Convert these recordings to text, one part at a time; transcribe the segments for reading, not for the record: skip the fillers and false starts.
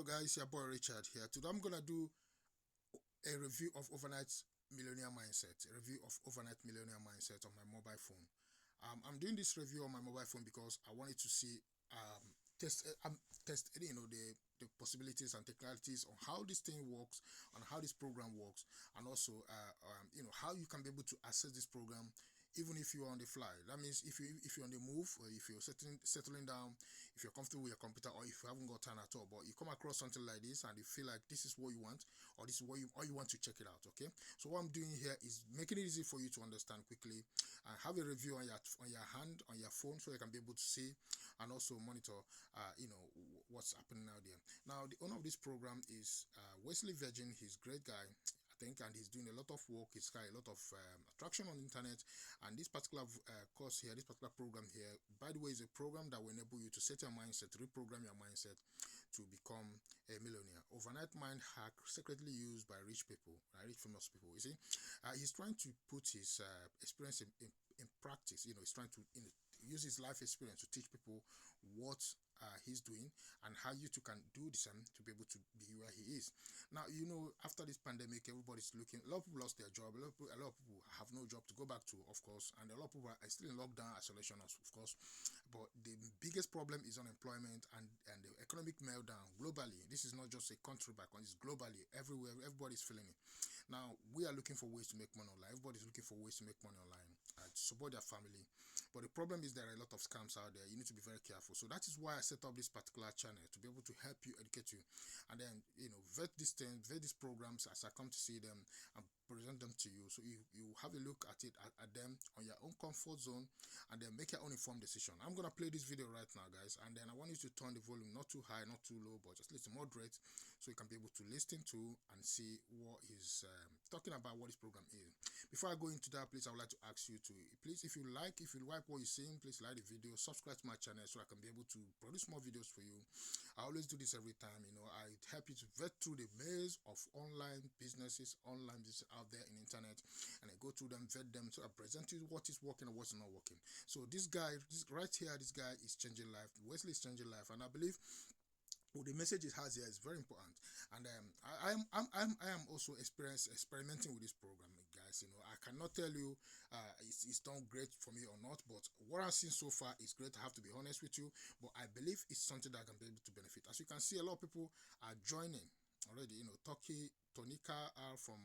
Hello guys, your boy Richard here. Today I'm gonna do a review of overnight millionaire mindset, a review of overnight millionaire mindset on my mobile phone. I'm doing this review on my mobile phone because I wanted to see test the possibilities and technicalities on how this thing works, on how this program works, and also how you can be able to access this program even if you're on the fly. That means if you're on the move, or if you're settling down, if you're comfortable with your computer, or if you haven't got time at all, but you come across something like this and you feel like this is what you want, or this is what you want to check it out. Okay, so what I'm doing here is making it easy for you to understand quickly, and have a review on your hand, on your phone, so you can be able to see and also monitor what's happening out there. Now the owner of this program is Wesley Virgin. He's a great guy, and he's doing a lot of work. He's got a lot of attraction on the internet, and this particular course here, this particular program here, by the way, is a program that will enable you to set your mindset, reprogram your mindset to become a millionaire. Overnight mind hack secretly used by rich people, rich famous people. You see, he's trying to put his experience in practice. He's trying to use his life experience to teach people what he's doing, and how you too can do the same to be able to be where he is. Now, after this pandemic, everybody's looking. A lot of people lost their job. A lot of people have no job to go back to, of course, and a lot of people are still in lockdown, isolation, of course. But the biggest problem is unemployment and the economic meltdown globally. This is not just a country by country; it's globally, everywhere. Everybody's feeling it. Now, we are looking for ways to make money online. Everybody's looking for ways to make money online, to support their family. But the problem is there are a lot of scams out there. You need to be very careful. So that is why I set up this particular channel, to be able to help you, educate you, and then vet these things, vet these programs as I come to see them and present them to you. So you have a look at it at them on your own comfort zone, and then make your own informed decision. I'm gonna play this video right now, guys, and then I want you to turn the volume not too high, not too low, but just a little moderate, so you can be able to listen to and see what is talking about, what this program is. Before I go into that, please, I would like to ask you to please, if you like what you're seeing, please like the video, subscribe to my channel so I can be able to produce more videos for you. I always do this every time. I help you to vet through the maze of online businesses out there in the internet, and I go through them, vet them, so I present you what is working and what's not working. So this guy, this guy is changing life. Wesley is changing life, and I believe the message it has here is very important. And I am also experimenting with this program, guys. I cannot tell you it's done great for me or not, but what I've seen so far is great. I have to be honest with you, but I believe it's something that I can be able to benefit. As you can see, a lot of people are joining already. Turkey, Tonika are from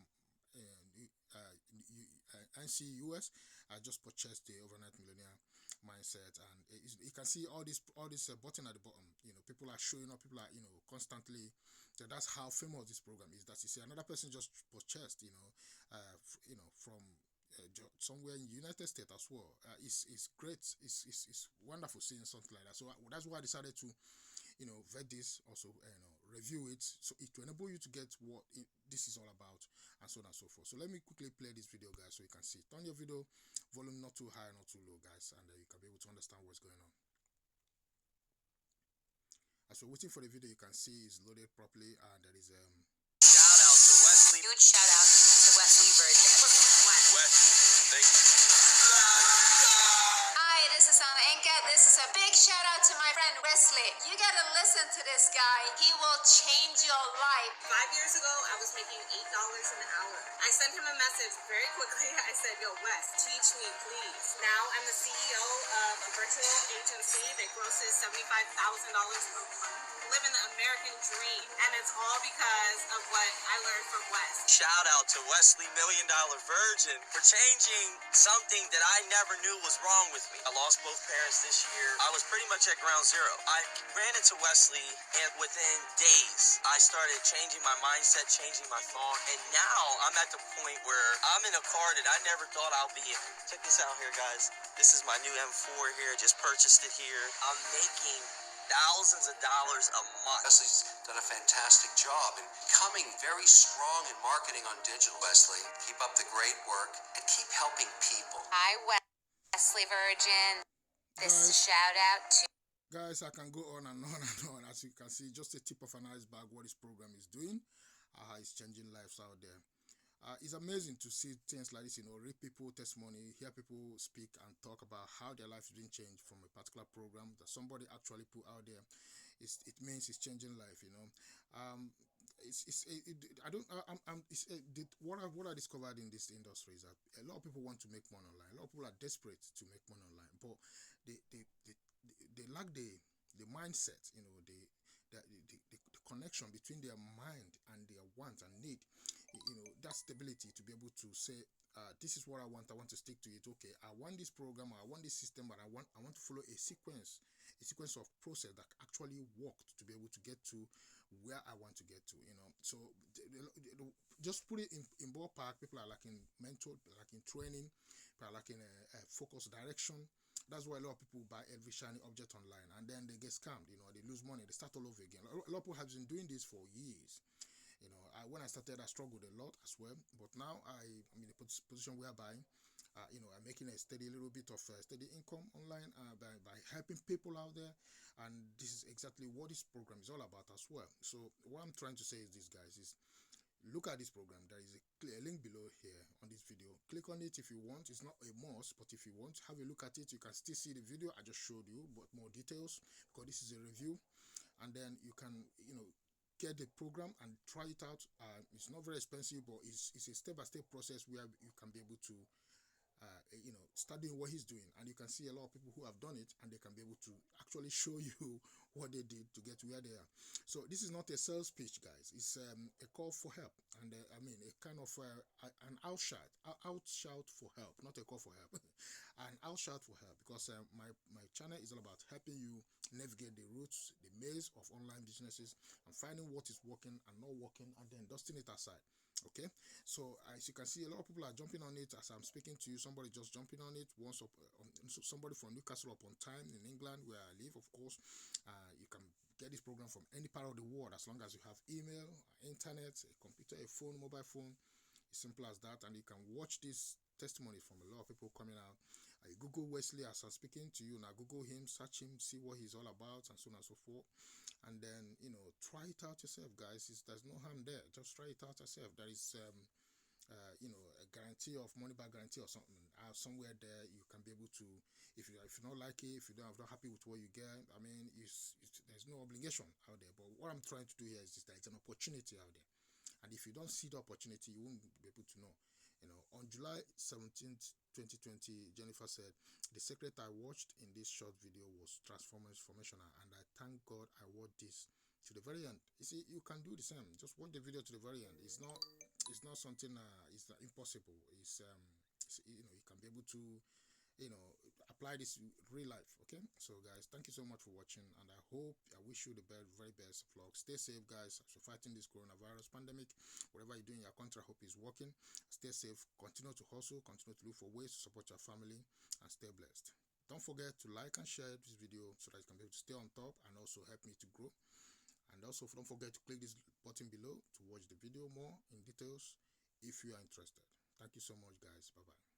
NC US. I just purchased the overnight millionaire mindset, and you can see all this button at the bottom. People are showing up, people are constantly. So that's how famous this program is. That you see another person just purchased from somewhere in the United States as well. It's great. It's wonderful seeing something like that. So that's why I decided to vet this, also review it, so it to enable you to get what this is all about, and so on and so forth. So let me quickly play this video, guys, so you can see. Turn your video volume not too high, not too low, guys, and you can be able to understand what's going on. As we're waiting for the video, you can see it's loaded properly, and there is shout out to Wesley. Huge shout out to Wesley Virgin. Thank you. Hi, this is Anka. This is a big shout out to my friend Wesley. You gotta listen to this guy. He will change your life. 5 years ago, I was making $8 an hour. I sent him a message very quickly. I said, yo, Wes, teach me, please. Now I'm the CEO of a virtual agency that grosses $75,000 per month. Living the American dream, and it's all because of what I learned from Wes. Shout out to Wesley Millionaire Virgin for changing something that I never knew was wrong with me. I lost both parents this year. I was pretty much at ground zero. I ran into Wesley, and within days, I started changing my mindset, changing my thought, and now I'm at the point where I'm in a car that I never thought I'll be in. Check this out here, guys. This is my new M4 here. Just purchased it here. I'm making thousands of dollars a month. Wesley's done a fantastic job and coming very strong in marketing on digital. Wesley, keep up the great work and keep helping people. Hi, Wesley Virgin. This is a shout out to. Guys, I can go on and on and on. As you can see, just a tip of an iceberg what this program is doing. It's changing lives out there. It's amazing to see things like this, read people testimony, hear people speak and talk about how their life is being changed from a particular program that somebody actually put out there. It means it's changing life, I don't I'm what I discovered in this industry is that a lot of people want to make money online. A lot of people are desperate to make money online, but they lack the mindset, the connection between their mind and their want and need, that stability to be able to say, this is what I want to stick to it. Okay, I want this program, I want this system, but I want to follow a sequence of process that actually worked to be able to get to where I want to get to. So just put it in ballpark. People are lacking mentor, lacking training, people are lacking a focus direction. That's why a lot of people buy every shiny object online, and then they get scammed. They lose money, they start all over again. A lot of people have been doing this for years. When I started, I struggled a lot as well, but now I'm in a position whereby I'm making a little bit of steady income online by helping people out there, and this is exactly what this program is all about as well. So what I'm trying to say is this, guys, is look at this program. There is a link below here on this video. Click on it if you want. It's not a must, but if you want, have a look at it. You can still see the video I just showed you, but more details, because this is a review, and then you can get the program and try it out. It's not very expensive, but it's a step-by-step process where you can be able to studying what he's doing, and you can see a lot of people who have done it, and they can be able to actually show you what they did to get to where they are. So this is not a sales pitch, guys. It's a call for help, and a kind of an outshout for help, not a call for help. An outshout for help, because my channel is all about helping you navigate the routes, the maze of online businesses, and finding what is working and not working, and then dusting it aside. Okay, so as you can see, a lot of people are jumping on it as I'm speaking to you. Somebody just jumping on it. Somebody from Newcastle upon Tyne in England, where I live, of course. You can get this program from any part of the world as long as you have email, internet, a computer, a phone, mobile phone. It's simple as that, and you can watch this testimony from a lot of people coming out. Google Wesley as I'm speaking to you now. Google him, search him, see what he's all about, and so on and so forth. And then try it out yourself, guys. There's no harm there. Just try it out yourself. There is a guarantee of money back guarantee or something somewhere there. You can be able to, if you don't like it, if you're not happy with what you get, there's no obligation out there. But what I'm trying to do here is there's an opportunity out there, and if you don't see the opportunity, you won't be able to know. On July 17th, 2020, Jennifer said, "The secret I watched in this short video was transformational, and I thank God I watched this to the very end." You see, you can do the same. Just watch the video to the very end. It's not something it's not impossible. You can be able to apply this in real life. Okay, so guys, thank you so much for watching, and I wish you the very best of luck. Stay safe, guys, as you're fighting this coronavirus pandemic. Whatever you're doing in your country, I hope it's working. Stay safe, continue to hustle, continue to look for ways to support your family, and stay blessed. Don't forget to like and share this video so that you can be able to stay on top and also help me to grow. And also don't forget to click this button below to watch the video more in details if you are interested. Thank you so much, guys. Bye bye.